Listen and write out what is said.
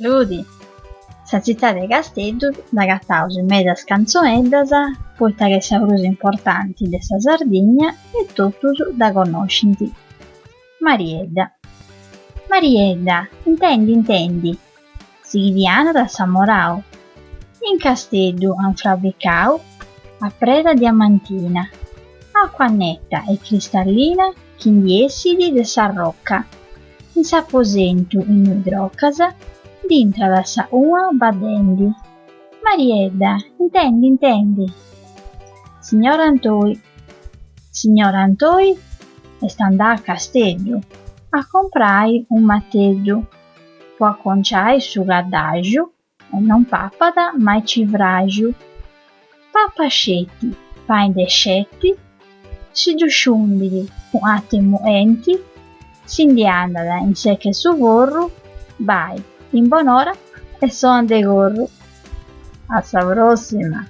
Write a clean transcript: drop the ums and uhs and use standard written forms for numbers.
Saludi! Sa città de Casteddu d'agattaus medas canzoeddas, poita che saurus importanti de sa Sardigna e totus da connoscint. Mariedda. Mariedda, intendi, sighidiana da Samorau. In Casteddu an fabbricau a preda diamantina, acqua netta e cristallina chindi essidi de sa rocca, in s'aposentu in idrocasa, dintra da sa ua badendi. Mariedda, intendi. Signor Antoi est andà a Casteddu a comprai un mateddu, po acconciai su gaddaggiu e non pappada mai civraggiu. Papascetti, pain de scetti, si giusciundili un attimo enti, s'indi andada in sé che su vorru, vai, in bonora e son de gorru. Hasta la prossima!